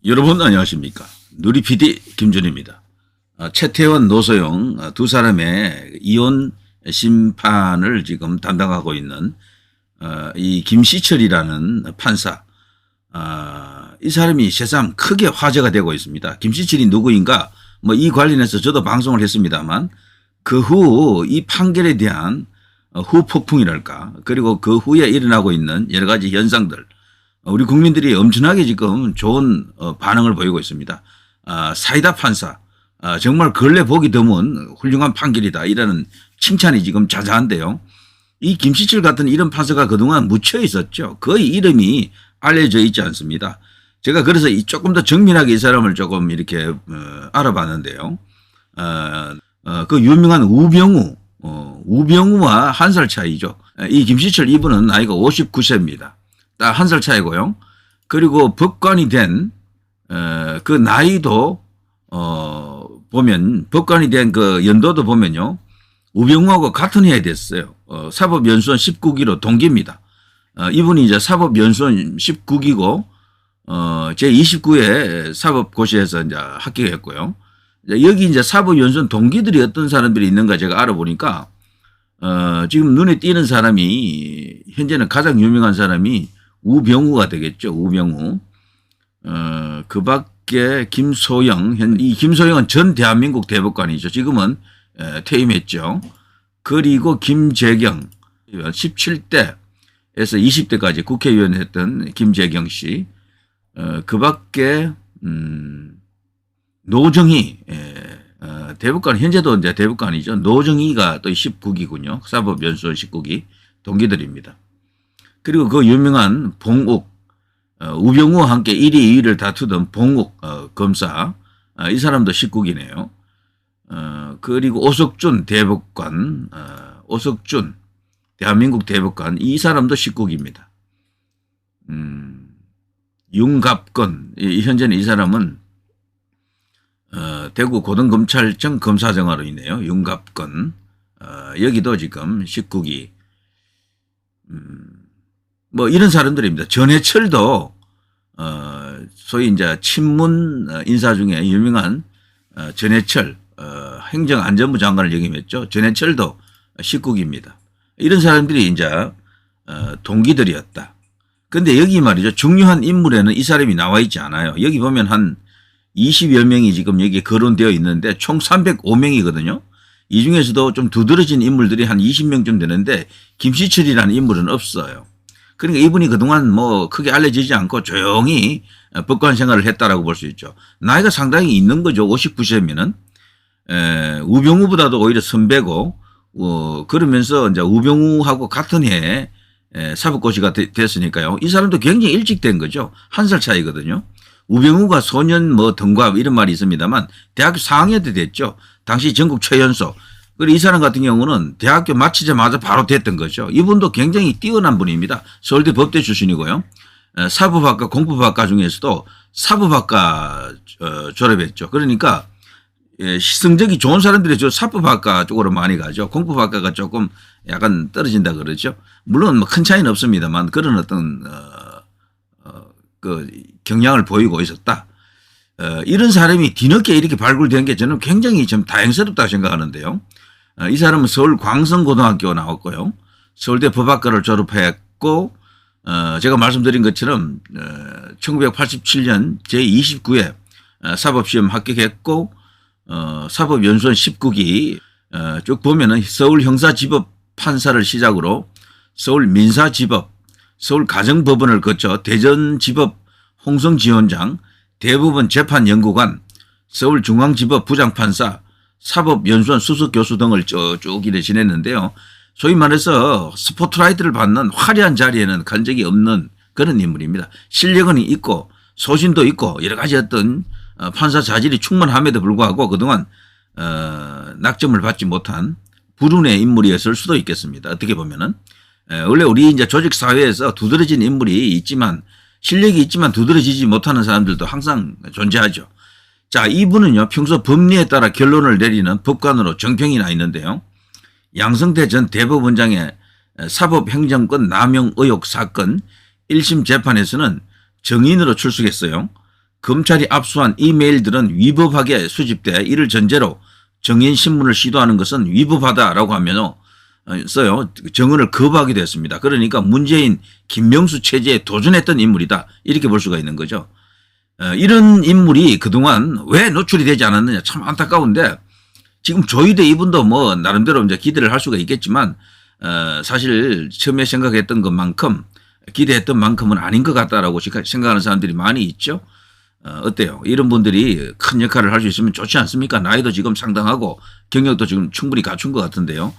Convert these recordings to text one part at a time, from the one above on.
여러분 안녕하십니까. 누리 PD 김준입니다. 최태원, 노소영 두 사람의 이혼 심판을 지금 담당하고 있는 이 김시철이라는 판사, 이 사람이 새삼 크게 화제가 되고 있습니다. 김시철이 누구인가? 뭐 이 관련해서 저도 방송을 했습니다만 그 후 이 판결에 대한 후폭풍이랄까, 그리고 그 후에 일어나고 있는 여러 가지 현상들, 우리 국민들이 엄청나게 지금 좋은 반응을 보이고 있습니다. 사이다 판사, 정말 근래 보기 드문 훌륭한 판결이다, 이라는 칭찬이 지금 자자한데요. 이 김시철 같은 이런 판사가 그동안 묻혀 있었죠. 거의 이름이 알려져 있지 않습니다. 제가 그래서 조금 더 정밀하게 이 사람을 조금 이렇게 알아봤는데요. 그 유명한 우병우와 한 살 차이죠. 이 김시철 이분은 나이가 59세입니다. 딱 한 살 차이고요. 그리고 법관이 된 그 나이도 보면, 법관이 된 그 연도도 보면요, 우병우하고 같은 해에 됐어요. 사법연수원 19기로 동기입니다. 이분이 이제 사법연수원 19기고 제29회 사법고시에서 이제 합격했고요. 여기 이제 사법연수원 동기들이 어떤 사람들이 있는가 제가 알아보니까 지금 눈에 띄는 사람이, 현재는 가장 유명한 사람이 우병우가 되겠죠. 우병우. 그 밖에 김소영, 이 김소영은 전 대한민국 대법관이죠. 지금은 퇴임했죠. 그리고 김재경, 17대에서 20대까지 국회의원 했던 김재경 씨. 그 밖에 노정희, 대법관, 현재도 이제 대법관이죠. 노정희가 또 19기군요. 사법연수원 19기 동기들입니다. 그리고 그 유명한 봉욱, 우병우와 함께 1위, 2위를 다투던 봉욱 검사, 이 사람도 19기네요. 그리고 오석준 대법관, 오석준 대한민국 대법관, 이 사람도 19기입니다. 윤갑건, 현재는 이 사람은 대구 고등검찰청 검사정으로 있네요. 윤갑건, 여기도 지금 19기. 뭐 이런 사람들입니다. 전해철도 소위 이제 친문 인사 중에 유명한 전해철, 행정안전부 장관을 역임했죠. 전해철도 19기입니다. 이런 사람들이 이제 동기들이었다. 근데 여기 말이죠, 중요한 인물에는 이 사람이 나와 있지 않아요. 여기 보면 한 20여 명이 지금 여기에 거론되어 있는데 총 305명이거든요. 이 중에서도 좀 두드러진 인물들이 한 20명쯤 되는데 김시철이라는 인물은 없어요. 그러니까 이분이 그동안 뭐 크게 알려지지 않고 조용히 법관 생활을 했다라고 볼 수 있죠. 나이가 상당히 있는 거죠. 59세면은. 우병우보다도 오히려 선배고, 그러면서 이제 우병우하고 같은 해에 사법고시가 됐으니까요. 이 사람도 굉장히 일찍 된 거죠. 한 살 차이거든요. 우병우가 소년 뭐 등과 이런 말이 있습니다만 대학교 4학년 때 됐죠. 당시 전국 최연소. 그리고 이 사람 같은 경우는 대학교 마치자마자 바로 됐던 거죠. 이분도 굉장히 뛰어난 분입니다. 서울대 법대 출신이고요. 사법학과, 공법학과 중에서도 사법학과 졸업했죠. 그러니까 성적이 좋은 사람들이 저 사법학과 쪽으로 많이 가죠. 공법학과가 조금 약간 떨어진다 그러죠. 물론 뭐 큰 차이는 없습니다만 그런 어떤 그 경향을 보이고 있었다. 이런 사람이 뒤늦게 이렇게 발굴된 게 저는 굉장히 좀 다행스럽다고 생각하는데요. 이 사람은 서울 광성고등학교 나왔고요. 서울대 법학과를 졸업했고, 제가 말씀드린 것처럼 1987년 제29회 사법시험 합격했고, 사법연수원 19기 쭉 보면은 서울 형사지법 판사를 시작으로 서울 민사지법, 서울 가정법원을 거쳐 대전지법 홍성지원장, 대법원 재판연구관, 서울중앙지법 부장판사, 사법연수원 수석교수 등을 쭉 이래 지냈는데요. 소위 말해서 스포트라이트를 받는 화려한 자리에는 간 적이 없는 그런 인물입니다. 실력은 있고 소신도 있고 여러 가지 어떤 판사 자질이 충분함에도 불구하고 그동안 낙점을 받지 못한 불운의 인물이었을 수도 있겠습니다. 어떻게 보면은. 원래 우리 이제 조직 사회에서 두드러진 인물이 있지만, 실력이 있지만 두드러지지 못하는 사람들도 항상 존재하죠. 자, 이분은요, 평소 법리에 따라 결론을 내리는 법관으로 정평이 나 있는데요. 양성태 전 대법원장의 사법행정권 남용 의혹 사건 1심 재판에서는 정인으로 출석했어요. 검찰이 압수한 이메일들은 위법하게 수집돼 이를 전제로 정인 신문을 시도하는 것은 위법하다라고 하면서 정언을 거부하게 됐습니다. 그러니까 문재인 김명수 체제에 도전했던 인물이다 이렇게 볼 수가 있는 거죠. 이런 인물이 그동안 왜 노출이 되지 않았느냐 참 안타까운데 지금 조희대 이분도 뭐 나름대로 이제 기대를 할 수가 있겠지만 사실 처음에 생각했던 것만큼 기대했던 만큼은 아닌 것 같다라고 생각하는 사람들이 많이 있죠. 어때요? 이런 분들이 큰 역할을 할 수 있으면 좋지 않습니까? 나이도 지금 상당하고 경력도 지금 충분히 갖춘 것 같은데요.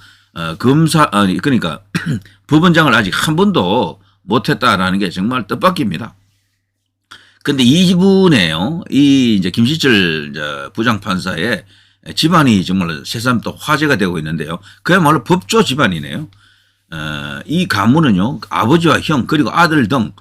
그러니까 법원장을 아직 한 번도 못했다라는 게 정말 뜻밖입니다. 근데 이분에요. 이 이제 김시철 이제 부장판사의 집안이 정말 새삼 또 화제가 되고 있는데요. 그야말로 법조 집안이네요. 이 가문은요, 아버지와 형 그리고 아들 등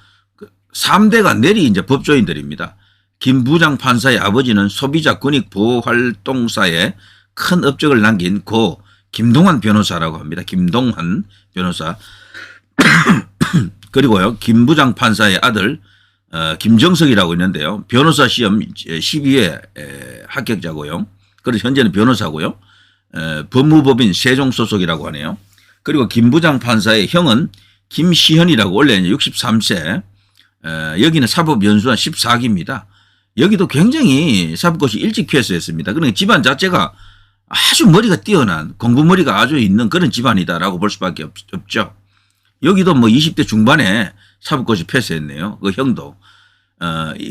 3대가 내리 이제 법조인들입니다. 김 부장판사의 아버지는 소비자 권익보호활동사에 큰 업적을 남긴 고 김동환 변호사라고 합니다. 김동환 변호사. 그리고요, 김 부장판사의 아들 김정석이라고 있는데요. 변호사 시험 12회 합격자고요. 그래서 현재는 변호사고요. 법무법인 세종 소속이라고 하네요. 그리고 김 부장판사의 형은 김시현이라고 원래 63세. 여기는 사법연수원 14기입니다. 여기도 굉장히 사법고시 일찍 퇴소했습니다. 그러니까 집안 자체가 아주 머리가 뛰어난 공부머리가 아주 있는 그런 집안이다라고 볼 수밖에 없죠. 여기도 뭐 20대 중반에 사법고시 패스했네요. 그 형도.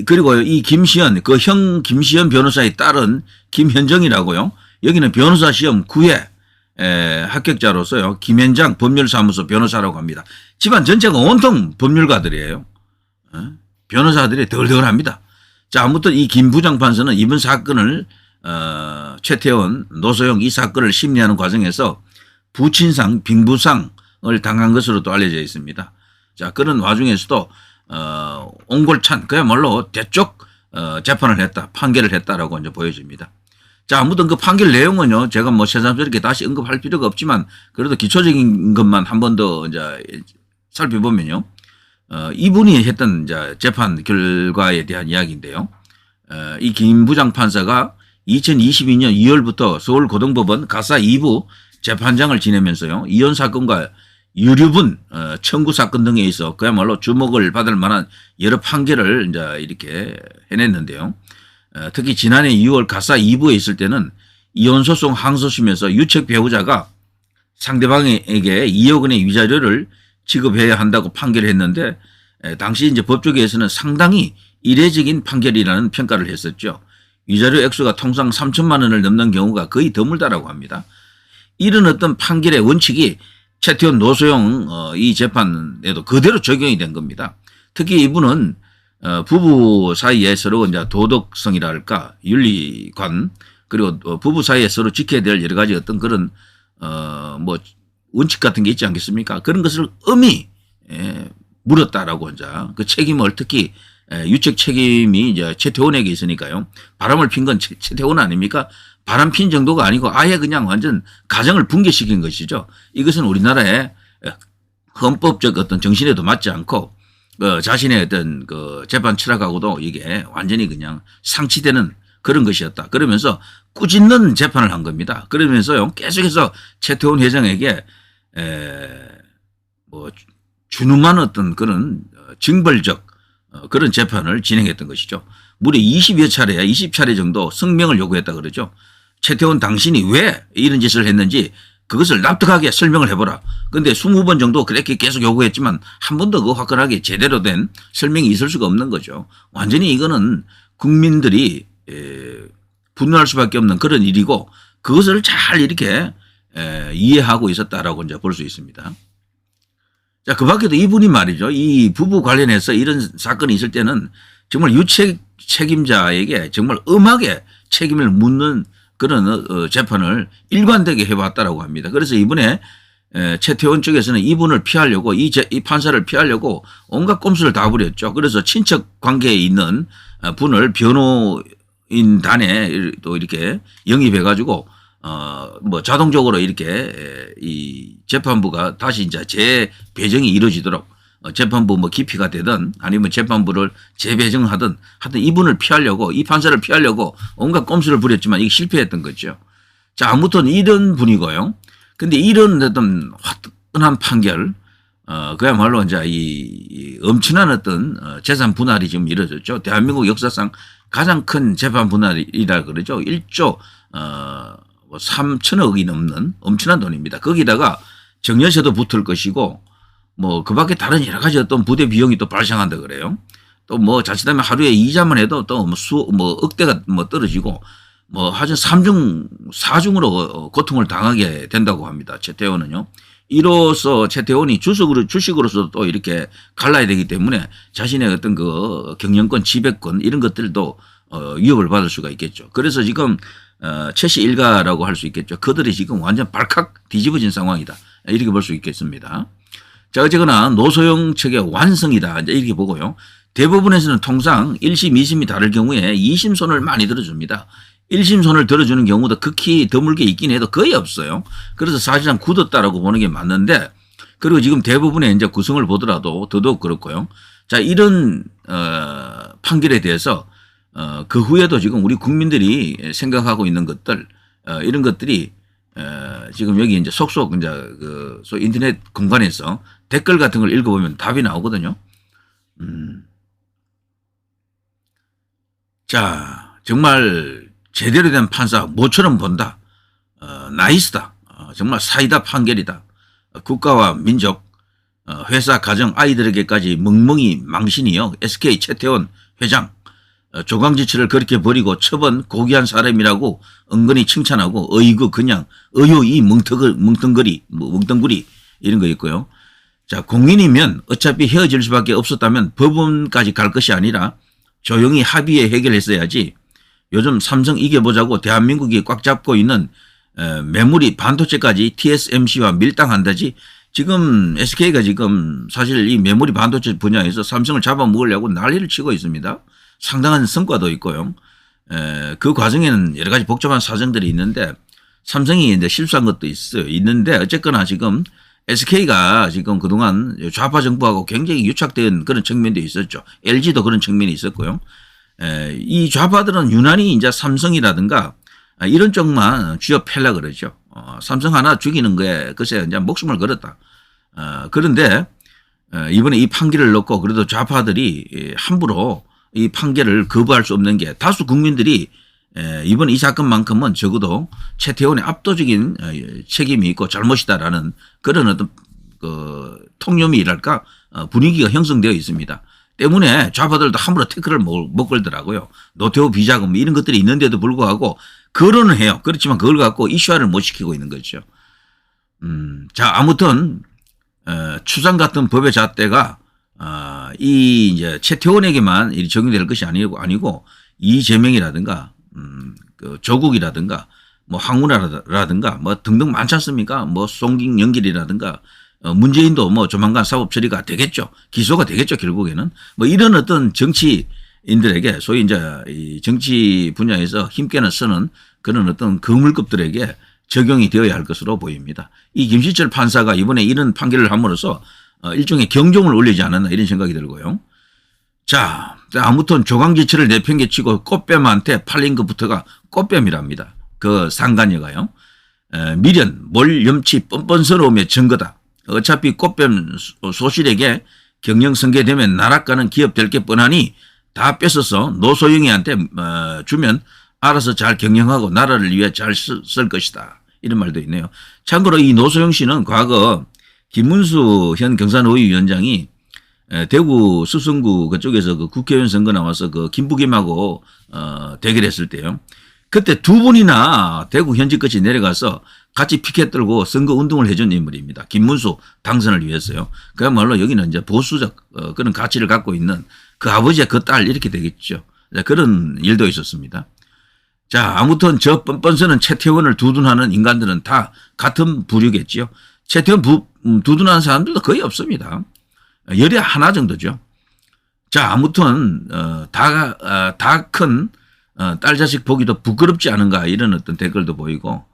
그리고 이 김시현, 그 형 김시현 변호사의 딸은 김현정이라고요. 여기는 변호사 시험 9회 합격자로서요. 김현장 법률사무소 변호사라고 합니다. 집안 전체가 온통 법률가들이에요. 변호사들이 덜덜합니다. 자, 아무튼 이 김 부장판사는 이번 사건을 최태원, 노소영 이 사건을 심리하는 과정에서 부친상, 빙부상을 당한 것으로 또 알려져 있습니다. 자, 그런 와중에서도 옹골찬 그야말로 대쪽 재판을 했다, 판결을 했다라고 이제 보여집니다. 자, 아무튼 그 판결 내용은요, 제가 뭐 새삼스럽게 다시 언급할 필요가 없지만 그래도 기초적인 것만 한 번 더 이제 살펴보면요. 이분이 했던 이제 재판 결과에 대한 이야기인데요. 이 김 부장판사가 2022년 2월부터 서울고등법원 가사 2부 재판장을 지내면서요. 이혼 사건과 유류분 청구 사건 등에 있어 그야말로 주목을 받을 만한 여러 판결을 이제 이렇게 해냈는데요. 특히 지난해 6월 가사 2부에 있을 때는 이혼소송 항소심에서 유책 배우자가 상대방에게 2억 원의 위자료를 지급해야 한다고 판결했는데 당시 이제 법조계에서는 상당히 이례적인 판결이라는 평가를 했었죠. 위자료 액수가 통상 3천만 원을 넘는 경우가 거의 드물다라고 합니다. 이런 어떤 판결의 원칙이 최태원 노소영 이 재판에도 그대로 적용이 된 겁니다. 특히 이분은 부부 사이에 서로 이제 도덕성이랄까 윤리관 그리고 부부 사이에 서로 지켜야 될 여러 가지 어떤 그런 뭐 원칙 같은 게 있지 않겠습니까? 그런 것을 엄히 물었다라고 이제 그 책임을 특히 유책 책임이 이제 최태원에게 있으니까요. 바람을 핀 건 최태원 아닙니까? 바람 핀 정도가 아니고 아예 그냥 완전 가정을 붕괴시킨 것이죠. 이것은 우리나라의 헌법적 어떤 정신에도 맞지 않고 자신의 어떤 그 재판 철학하고도 이게 완전히 그냥 상치되는 그런 것이었다. 그러면서 꾸짖는 재판을 한 겁니다. 그러면서요 계속해서 최태원 회장에게 뭐 준엄한 어떤 그런 징벌적 그런 재판을 진행했던 것이죠. 무려 20여 차례, 20차례 정도 성명을 요구했다 그러죠. 최태원 당신이 왜 이런 짓을 했는지 그것을 납득하게 설명을 해보라. 그런데 20번 정도 그렇게 계속 요구했지만 한 번도 그 화끈하게 제대로 된 설명이 있을 수가 없는 거죠. 완전히 이거는 국민들이 분노할 수밖에 없는 그런 일이고 그것을 잘 이렇게 이해하고 있었다라고 이제 볼 수 있습니다. 자, 그 밖에도 이분이 말이죠. 이 부부 관련해서 이런 사건이 있을 때는 정말 유책 책임자에게 정말 엄하게 책임을 묻는 그런 재판을 일관되게 해왔다라고 합니다. 그래서 이번에 최태원 쪽에서는 이분을 피하려고 이 판사를 피하려고 온갖 꼼수를 다 부렸죠. 그래서 친척 관계에 있는 분을 변호인단에 또 이렇게 영입해 가지고 뭐 자동적으로 이렇게 이 재판부가 다시 이제 재배정이 이루어지도록 재판부 뭐 기피가 되든 아니면 재판부를 재배정하든 하여튼 이분을 피하려고 이 판사를 피하려고 온갖 꼼수를 부렸지만 이게 실패했던 거죠. 자, 아무튼 이런 분이고요. 근데 이런 어떤 화끈한 판결, 그야말로 이제 이 엄청난 어떤 재산 분할이 지금 이루어졌죠. 대한민국 역사상 가장 큰 재판 분할이라 그러죠. 1조 3천억이 넘는 엄청난 돈입니다. 거기다가 정여세도 붙을 것이고 뭐 그 밖에 다른 여러 가지 어떤 부대 비용이 또 발생한다 그래요. 또 뭐 자칫하면 하루에 이자만 해도 또 뭐 억대가 뭐 떨어지고 뭐 하여튼 3중 4중으로 고통을 당하게 된다고 합니다. 최태원은요. 이로써 최태원이 주식으로서 또 이렇게 갈라야 되기 때문에 자신의 어떤 그 경영권, 지배권 이런 것들도 위협을 받을 수가 있겠죠. 그래서 지금 최씨 일가라고 할 수 있겠죠. 그들이 지금 완전 발칵 뒤집어진 상황이다. 이렇게 볼 수 있겠습니다. 자, 어쨌거나 노소영 측의 완성이다. 이제 이렇게 보고요. 대법원에서는 통상 1심, 2심이 다를 경우에 2심 손을 많이 들어줍니다. 1심 손을 들어주는 경우도 극히 드물게 있긴 해도 거의 없어요. 그래서 사실상 굳었다라고 보는 게 맞는데 그리고 지금 대부분의 이제 구성을 보더라도 더더욱 그렇고요. 자, 이런 판결에 대해서 그 후에도 지금 우리 국민들이 생각하고 있는 것들 이런 것들이 지금 여기 이제 속속 이제 그 소위 인터넷 공간에서 댓글 같은 걸 읽어보면 답이 나오거든요. 자, 정말 제대로 된 판사 모처럼 본다. 나이스다. 정말 사이다 판결이다. 국가와 민족, 회사, 가정, 아이들에게까지 멍멍이 망신이요. SK 최태원 회장 조강지처를 그렇게 버리고 처번 고귀한 사람이라고 은근히 칭찬하고 어이구 그냥 어요이 멍텅구리 이런 거 있고요. 자, 공인이면 어차피 헤어질 수밖에 없었다면 법원까지 갈 것이 아니라 조용히 합의해 해결했어야지. 요즘 삼성 이겨보자고 대한민국이 꽉 잡고 있는 메모리 반도체까지 TSMC와 밀당한다지. 지금 SK가 지금 사실 이 메모리 반도체 분야에서 삼성을 잡아먹으려고 난리를 치고 있습니다. 상당한 성과도 있고요. 그 과정에는 여러 가지 복잡한 사정들이 있는데 삼성이 이제 실수한 것도 있는데 어쨌거나 지금 SK가 지금 그동안 좌파 정부하고 굉장히 유착된 그런 측면도 있었죠. LG도 그런 측면이 있었고요. 이 좌파들은 유난히 이제 삼성이라든가 이런 쪽만 쥐어팰라 그러죠. 삼성 하나 죽이는 거에 글쎄 이제 목숨을 걸었다. 그런데 이번에 이 판결을 놓고 그래도 좌파들이 함부로 이 판결을 거부할 수 없는 게 다수 국민들이 이번 이 사건만큼은 적어도 최태원의 압도적인 책임이 있고 잘못이다라는 그런 어떤 그 통념이랄까 분위기가 형성되어 있습니다. 때문에 좌파들도 함부로 태클을 못 걸더라고요. 노태우 비자금 이런 것들이 있는데도 불구하고 거론을 해요. 그렇지만 그걸 갖고 이슈화를 못 시키고 있는 거죠. 자, 아무튼 추상 같은 법의 잣대가 이 이제 최태원에게만 적용될 것이 아니고 이재명이라든가 그 조국이라든가 뭐 황운하라든가 뭐 등등 많지 않습니까? 뭐 송గిం영길이라든가 문재인도 뭐 조만간 사법 처리가 되겠죠. 기소가 되겠죠. 결국에는 뭐 이런 어떤 정치인들에게 소위 이제 이 정치 분야에서 힘께는 쓰는 그런 어떤 거물급들에게 적용이 되어야 할 것으로 보입니다. 이 김시철 판사가 이번에 이런 판결을 함으로써 일종의 경종을 울리지 않았나 이런 생각이 들고요. 자, 아무튼 조강지처를 내팽개치고 꽃뱀한테 팔린 것부터가 꽃뱀이랍니다. 그 상간녀가요. 미련, 몰, 염치, 뻔뻔스러움의 증거다. 어차피 꽃뱀 소실에게 경영 승계되면 나락가는 기업 될 게 뻔하니 다 뺏어서 노소영이한테 주면 알아서 잘 경영하고 나라를 위해 잘 쓸 것이다. 이런 말도 있네요. 참고로 이 노소영 씨는 과거 김문수 현 경산의회 위원장이 대구 수성구 그쪽에서 그 국회의원 선거 나와서 그 김부겸하고 대결했을 때요. 그때 두 분이나 대구 현지까지 내려가서 같이 피켓 들고 선거 운동을 해준 인물입니다. 김문수 당선을 위해서요. 그야말로 여기는 이제 보수적 그런 가치를 갖고 있는 그 아버지의 그 딸 이렇게 되겠죠. 그런 일도 있었습니다. 자, 아무튼 저 뻔뻔스는 최태원을 두둔하는 인간들은 다 같은 부류겠지요. 최태원 두둔하는 사람들도 거의 없습니다. 열에 하나 정도죠. 자, 아무튼 다 큰 딸 자식 보기도 부끄럽지 않은가 이런 어떤 댓글도 보이고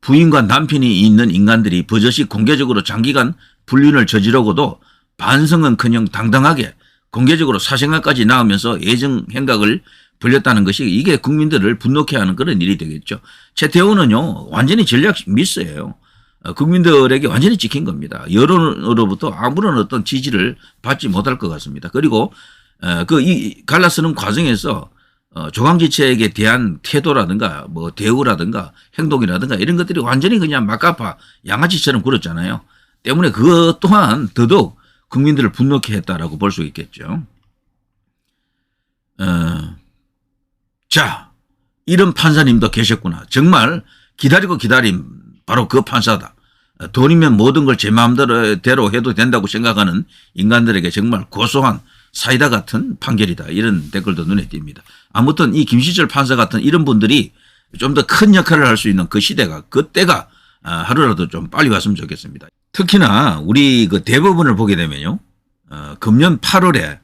부인과 남편이 있는 인간들이 버젓이 공개적으로 장기간 불륜을 저지르고도 반성은커녕 당당하게 공개적으로 사생활까지 나오면서 예정 행각을 벌였다는 것이 이게 국민들을 분노케 하는 그런 일이 되겠죠. 최태원은요 완전히 전략 미스예요. 국민들에게 완전히 찍힌 겁니다. 여론으로부터 아무런 어떤 지지를 받지 못할 것 같습니다. 그리고 이 갈라쓰는 과정에서 조강지체에 대한 태도라든가 뭐 대우라든가 행동이라든가 이런 것들이 완전히 그냥 막가파 양아치처럼 굴었잖아요. 때문에 그것 또한 더더욱 국민들을 분노케 했다라고 볼 수 있겠죠. 자, 이런 판사님도 계셨구나. 정말 기다리고 기다림 바로 그 판사다. 돈이면 모든 걸 제 마음대로 해도 된다고 생각하는 인간들에게 정말 고소한 사이다 같은 판결이다. 이런 댓글도 눈에 띕니다. 아무튼 이 김시철 판사 같은 이런 분들이 좀 더 큰 역할을 할 수 있는 그 시대가 그때가 하루라도 좀 빨리 왔으면 좋겠습니다. 특히나 우리 그 대법원을 보게 되면요. 금년 8월에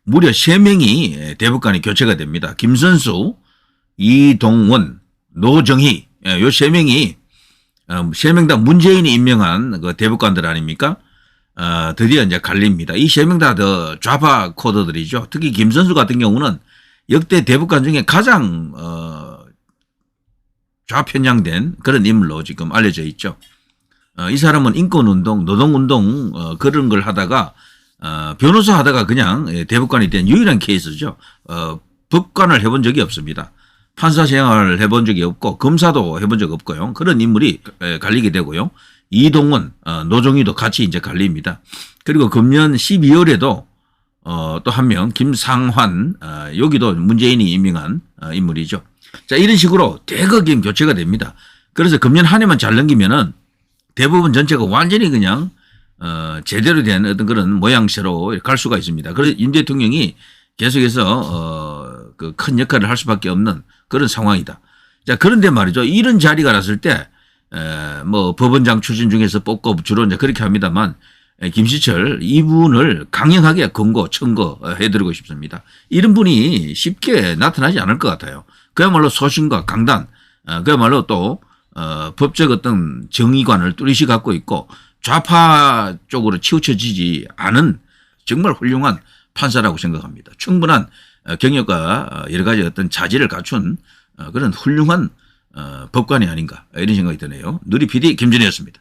무려 3명이 대법관이 교체가 됩니다. 김선수, 이동원, 노정희 요 3명이 3명 다 문재인이 임명한 그 대법관들 아닙니까? 드디어 이제 갈립니다. 이 3명 다 더 좌파 코드들이죠. 특히 김선수 같은 경우는 역대 대법관 중에 가장 좌편향된 그런 인물로 지금 알려져 있죠. 이 사람은 인권운동, 노동운동 그런 걸 하다가 변호사 하다가 그냥 대법관이 된 유일한 케이스죠. 법관을 해본 적이 없습니다. 판사 생활을 해본 적이 없고 검사도 해본 적 없고요. 그런 인물이 갈리게 되고요. 이동원, 노종희도 같이 이제 갈립니다. 그리고 금년 12월에도 또 한 명 김상환 여기도 문재인이 임명한 인물이죠. 자, 이런 식으로 대거긴 교체가 됩니다. 그래서 금년 한 해만 잘 넘기면은 대부분 전체가 완전히 그냥 제대로 된 어떤 그런 모양새로 갈 수가 있습니다. 그래서 윤 대통령이 계속해서 그 큰 역할을 할 수밖에 없는 그런 상황이다. 자, 그런데 말이죠. 이런 자리가 났을 때 뭐 법원장 출신 중에서 뽑고 주로 이제 그렇게 합니다만 김시철 이분을 강력하게 청거해드리고 싶습니다. 이런 분이 쉽게 나타나지 않을 것 같아요. 그야말로 소신과 강단, 그야말로 또 법적 어떤 정의관을 뚜렷이 갖고 있고 좌파 쪽으로 치우쳐지지 않은 정말 훌륭한 판사라고 생각합니다. 충분한 경력과 여러 가지 어떤 자질을 갖춘 그런 훌륭한 법관이 아닌가 이런 생각이 드네요. 누리 PD 김준희였습니다.